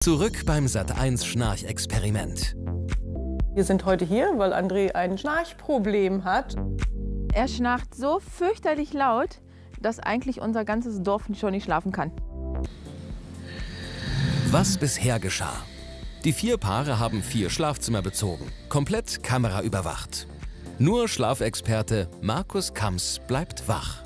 Zurück beim Sat.1 Schnarchexperiment. Wir sind heute hier, weil André ein Schnarchproblem hat. Er schnarcht so fürchterlich laut, dass eigentlich unser ganzes Dorf schon nicht schlafen kann. Was bisher geschah? Die 4 Paare haben 4 Schlafzimmer bezogen, komplett kameraüberwacht. Nur Schlafexperte Markus Kamps bleibt wach.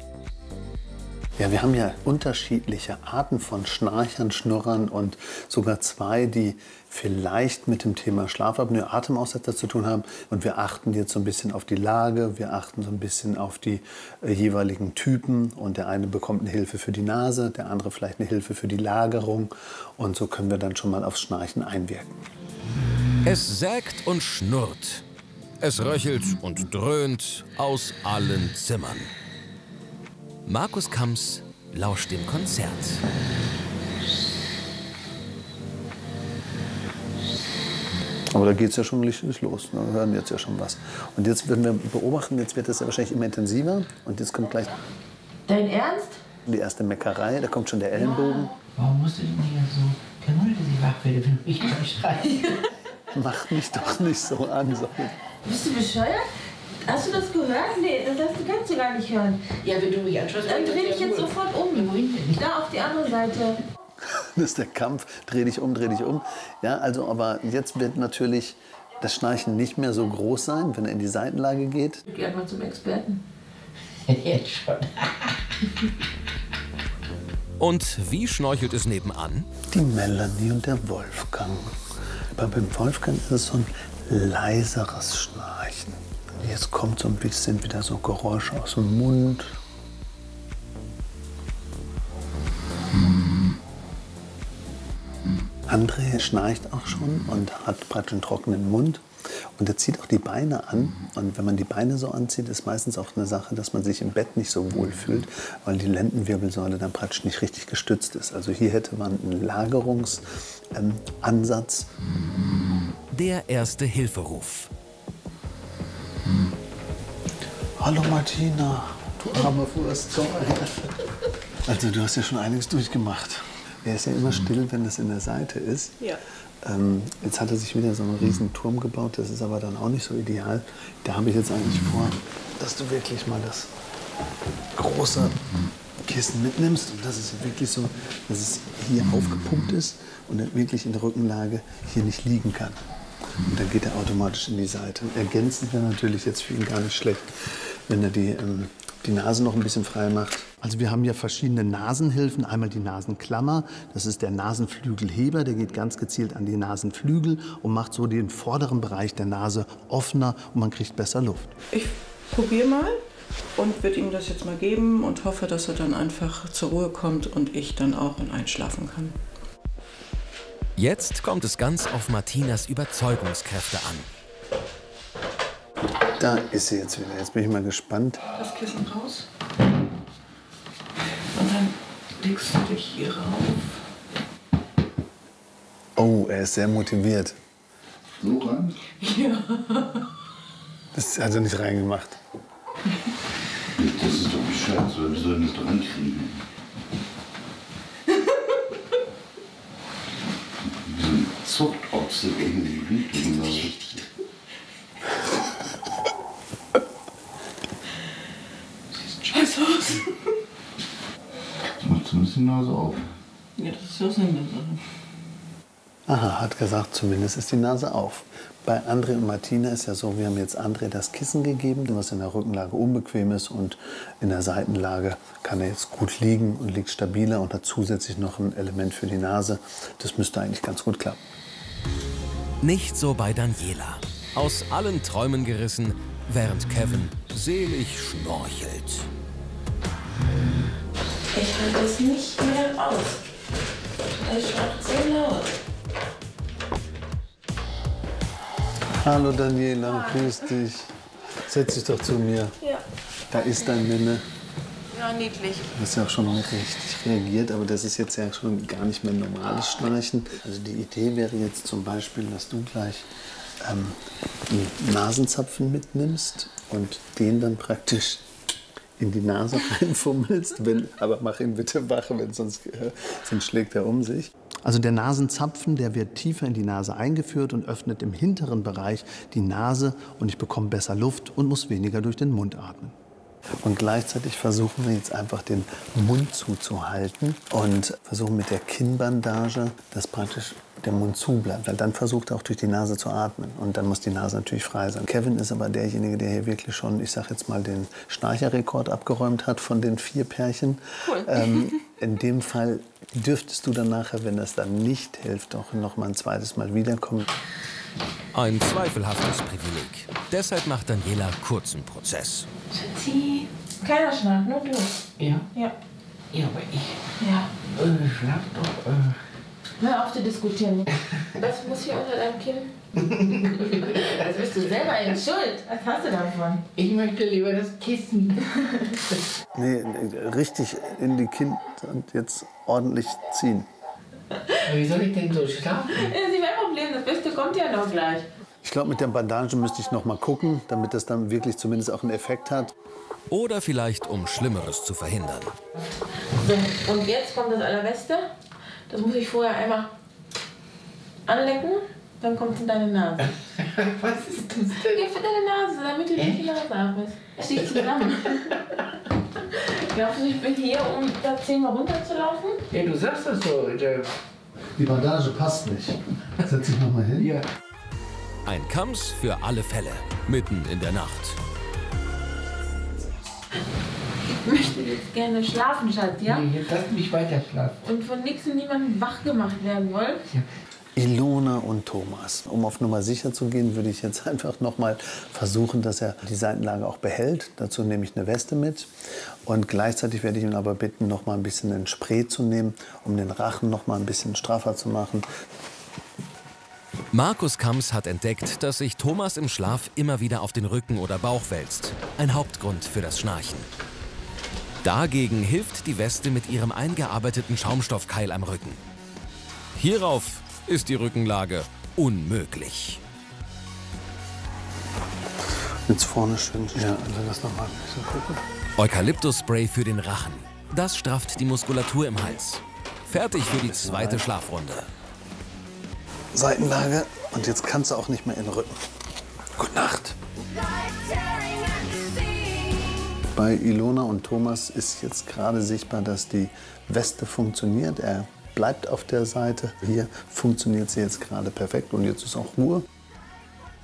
Ja, wir haben ja unterschiedliche Arten von Schnarchern, Schnurrern und sogar 2, die vielleicht mit dem Thema Schlafapnoe, Atemaussetzer zu tun haben. Und wir achten jetzt so ein bisschen auf die Lage, wir achten so ein bisschen auf die jeweiligen Typen. Und der eine bekommt eine Hilfe für die Nase, der andere vielleicht eine Hilfe für die Lagerung. Und so können wir dann schon mal aufs Schnarchen einwirken. Es sägt und schnurrt. Es röchelt und dröhnt aus allen Zimmern. Markus Kamps lauscht dem Konzert. Aber da geht es ja schon richtig los. Wir hören jetzt ja schon was. Und jetzt werden wir beobachten, jetzt wird es ja wahrscheinlich immer intensiver. Und jetzt kommt gleich Dein Ernst? die erste Meckerei. Da kommt schon der Ellenbogen. Warum musst du denn hier so Kanone, dass ich wach werde, wenn du mich gleich schreist? Mach mich doch nicht so an. So. Bist du bescheuert? Hast du das gehört? Nee, das kannst du gar nicht hören. Ja, wenn du mich anschaust, Dann dreh dich jetzt sofort um. Wohin denn? Da auf die andere Seite. Das ist der Kampf. Dreh dich um, dreh dich um. Ja, also, aber jetzt wird natürlich das Schnarchen nicht mehr so groß sein, wenn er in die Seitenlage geht. Geh einmal zum Experten. Jetzt schon. Und wie schnorchelt es nebenan? Die Melanie und der Wolfgang. Aber beim Wolfgang ist es so ein leiseres Schnarchen. Jetzt kommt so ein bisschen wieder so Geräusche aus dem Mund. André schnarcht auch schon und hat praktisch einen trockenen Mund. Und er zieht auch die Beine an. Und wenn man die Beine so anzieht, ist meistens auch eine Sache, dass man sich im Bett nicht so wohl fühlt, weil die Lendenwirbelsäule dann praktisch nicht richtig gestützt ist. Also hier hätte man einen Lagerungsansatz. Der erste Hilferuf. Hallo Martina, du arme Wurst, komm mal her. Also du hast ja schon einiges durchgemacht. Er ist ja immer still, wenn es in der Seite ist. Ja. Jetzt hat er sich wieder so einen riesen Turm gebaut, das ist aber dann auch nicht so ideal. Da habe ich jetzt eigentlich vor, dass du wirklich mal das große Kissen mitnimmst und dass es wirklich so, dass es hier aufgepumpt ist und er wirklich in der Rückenlage hier nicht liegen kann. Und dann geht er automatisch in die Seite. Ergänzend wäre natürlich jetzt für ihn gar nicht schlecht, wenn er die Nase noch ein bisschen frei macht. Also wir haben ja verschiedene Nasenhilfen. Einmal die Nasenklammer, das ist der Nasenflügelheber, der geht ganz gezielt an die Nasenflügel und macht so den vorderen Bereich der Nase offener und man kriegt besser Luft. Ich probiere mal und würde ihm das jetzt mal geben und hoffe, dass er dann einfach zur Ruhe kommt und ich dann auch und einschlafen kann. Jetzt kommt es ganz auf Martinas Überzeugungskräfte an. Da ist sie jetzt wieder. Jetzt bin ich mal gespannt. Das Kissen raus. Und dann legst du dich hier rauf. Oh, er ist sehr motiviert. So rein? Ja. Das hat er nicht reingemacht. Das ist doch bescheuert, wir sollen das doch ankriegen. Wie so ein Zuchtochse gegen die Hütchen. Scheiß aus. Jetzt macht zumindest die Nase auf. Ja, das ist ja Sinn der Sache. Aha, hat gesagt, zumindest ist die Nase auf. Bei André und Martina ist ja so, wir haben jetzt André das Kissen gegeben, was in der Rückenlage unbequem ist und in der Seitenlage kann er jetzt gut liegen und liegt stabiler und hat zusätzlich noch ein Element für die Nase. Das müsste eigentlich ganz gut klappen. Nicht so bei Daniela. Aus allen Träumen gerissen, während Kevin selig schnorchelt. Ich halte es nicht mehr aus. Er schnarcht so laut. Hallo Daniela, grüß dich. Setz dich doch zu mir. Ja. Da ist dein Minne. Ja, niedlich. Du hast ja auch schon richtig reagiert, aber das ist jetzt ja schon gar nicht mehr normales Schnarchen. Also die Idee wäre jetzt zum Beispiel, dass du gleich einen Nasenzapfen mitnimmst und den dann praktisch in die Nase reinfummelst. Aber mach ihn bitte wach, sonst schlägt er um sich. Also der Nasenzapfen, der wird tiefer in die Nase eingeführt und öffnet im hinteren Bereich die Nase und ich bekomme besser Luft und muss weniger durch den Mund atmen. Und gleichzeitig versuchen wir jetzt einfach den Mund zuzuhalten und versuchen mit der Kinnbandage, dass praktisch der Mund zu bleibt, weil dann versucht er auch durch die Nase zu atmen und dann muss die Nase natürlich frei sein. Kevin ist aber derjenige, der hier wirklich schon, ich sag jetzt mal, den Schnarcherrekord abgeräumt hat von den 4 Pärchen. Cool. In dem Fall dürftest du dann nachher, wenn das dann nicht hilft, auch noch mal ein zweites Mal wiederkommen. Ein zweifelhaftes Privileg. Deshalb macht Daniela kurzen Prozess. Schatzi, keiner schnarcht, nur du. Ja? Ja. Ja, aber ich... Ja. Schlaf doch. Hör auf zu diskutieren. Was muss hier unter deinem Kinn? Das bist du selber in Schuld. Was hast du davon? Ich möchte lieber das Kissen. Nee, richtig in die Kinn und jetzt ordentlich ziehen. Wie soll ich denn so schlafen? Das ist nicht mein Problem, das Beste kommt ja noch gleich. Ich glaube, mit der Bandage müsste ich noch mal gucken, damit das dann wirklich zumindest auch einen Effekt hat. Oder vielleicht, um Schlimmeres zu verhindern. So, und jetzt kommt das Allerbeste. Das muss ich vorher einmal anlecken, dann kommt es in deine Nase. Was ist das denn? Ja, für deine Nase, damit du nicht die Nase atmest. Stich zusammen. Glaubst du, ich bin hier, um da 10-mal runterzulaufen? Ja, du sagst das so. Die Bandage passt nicht. Setz dich noch mal hin. Ja. Ein Kams für alle Fälle, mitten in der Nacht. Ich möchte jetzt gerne schlafen, Schatz, ja? Nee, jetzt lass mich weiter schlafen. Und von nichts und niemandem wach gemacht werden wollen. Ja. Ilona und Thomas. Um auf Nummer sicher zu gehen, würde ich jetzt einfach noch mal versuchen, dass er die Seitenlage auch behält. Dazu nehme ich eine Weste mit. Und gleichzeitig werde ich ihn aber bitten, noch mal ein bisschen ein Spray zu nehmen, um den Rachen noch mal ein bisschen straffer zu machen. Markus Kams hat entdeckt, dass sich Thomas im Schlaf immer wieder auf den Rücken oder Bauch wälzt. Ein Hauptgrund für das Schnarchen. Dagegen hilft die Weste mit ihrem eingearbeiteten Schaumstoffkeil am Rücken. Hierauf ist die Rückenlage unmöglich. Jetzt vorne schön. Ja, also das nochmal. Eukalyptusspray für den Rachen. Das strafft die Muskulatur im Hals. Fertig für die zweite Schlafrunde. Seitenlage. Und jetzt kannst du auch nicht mehr in den Rücken. Gute Nacht. Bei Ilona und Thomas ist jetzt gerade sichtbar, dass die Weste funktioniert. Er bleibt auf der Seite. Hier funktioniert sie jetzt gerade perfekt und jetzt ist auch Ruhe.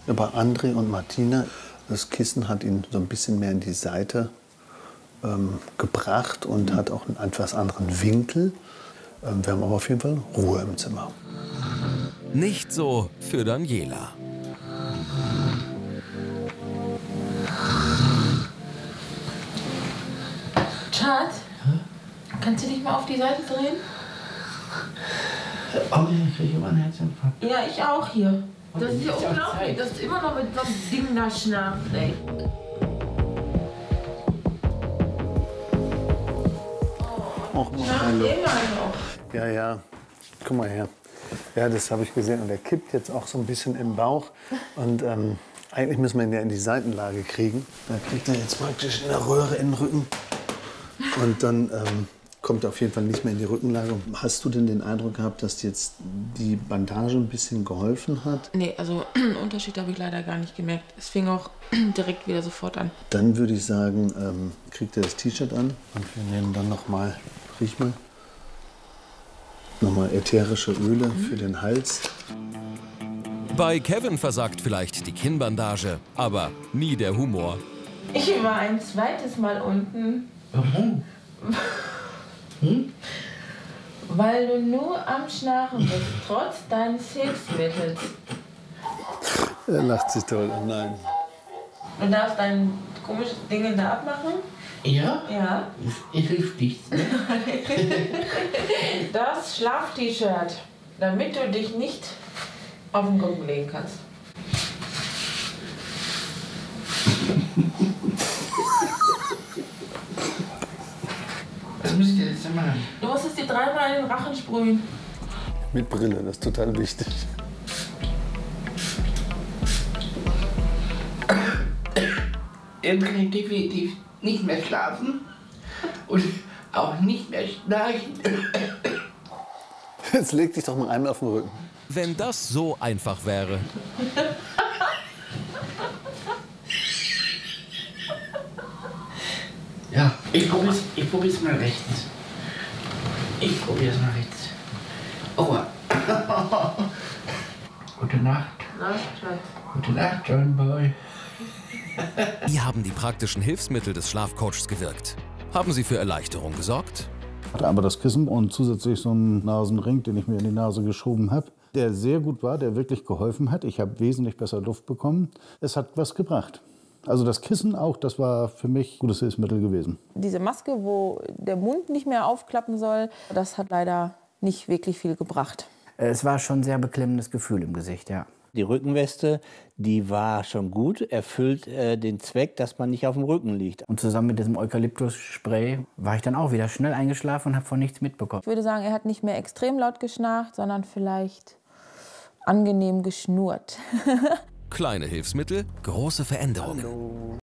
Bei André und Martina, das Kissen hat ihn so ein bisschen mehr in die Seite gebracht und hat auch einen etwas anderen Winkel. Wir haben aber auf jeden Fall Ruhe im Zimmer. Nicht so für Daniela. Schatz, kannst du dich mal auf die Seite drehen? Oh, ich kriege immer einen Herzinfarkt. Ja, ich auch hier. Und Das ist ja jetzt auch unglaublich, Zeit. dass du immer noch mit so einem Ding da schnarchst, ey. Och, Hallo. Immer noch. Ja, ja. Guck mal her. Ja, das habe ich gesehen. Und der kippt jetzt auch so ein bisschen im Bauch. Und eigentlich müssen wir ihn ja in die Seitenlage kriegen. Da kriegt er jetzt praktisch eine Röhre in den Rücken. Und dann kommt er auf jeden Fall nicht mehr in die Rückenlage. Hast du denn den Eindruck gehabt, dass jetzt die Bandage ein bisschen geholfen hat? Nee, also einen Unterschied habe ich leider gar nicht gemerkt. Es fing auch direkt wieder sofort an. Dann würde ich sagen, kriegt er das T-Shirt an. Und wir nehmen dann nochmal, riech mal, nochmal ätherische Öle für den Hals. Bei Kevin versagt vielleicht die Kinnbandage, aber nie der Humor. Ich war ein zweites Mal unten. Warum? Weil du nur am Schnarchen bist, trotz deines Hilfsmittels. Er lacht sich toll. Oh nein. Du darfst dein komisches Ding da abmachen. Ja? Ja. Ich hilft nichts. Ne? Das Schlaf-T-Shirt, damit du dich nicht auf den Rücken legen kannst. Was müsst ihr jetzt machen? Du musst es dir 3-mal in den Rachen sprühen. Mit Brille, das ist total wichtig. Jetzt kann ich definitiv nicht mehr schlafen und auch nicht mehr schnarchen. Jetzt leg dich doch mal einmal auf den Rücken. Wenn das so einfach wäre. Ja, ich probier's mal rechts. Ich probier's mal rechts. Aua. Gute Nacht. Gute Nacht, John Boy. Wie haben die praktischen Hilfsmittel des Schlafcoaches gewirkt? Haben sie für Erleichterung gesorgt? Hatte aber das Kissen und zusätzlich so einen Nasenring, den ich mir in die Nase geschoben habe, der sehr gut war, der wirklich geholfen hat. Ich habe wesentlich besser Luft bekommen. Es hat was gebracht. Also das Kissen auch, das war für mich gutes Hilfsmittel gewesen. Diese Maske, wo der Mund nicht mehr aufklappen soll, das hat leider nicht wirklich viel gebracht. Es war schon ein sehr beklemmendes Gefühl im Gesicht, ja. Die Rückenweste, die war schon gut, erfüllt den Zweck, dass man nicht auf dem Rücken liegt. Und zusammen mit diesem Eukalyptus-Spray war ich dann auch wieder schnell eingeschlafen und habe von nichts mitbekommen. Ich würde sagen, er hat nicht mehr extrem laut geschnarcht, sondern vielleicht angenehm geschnurrt. Kleine Hilfsmittel, große Veränderungen.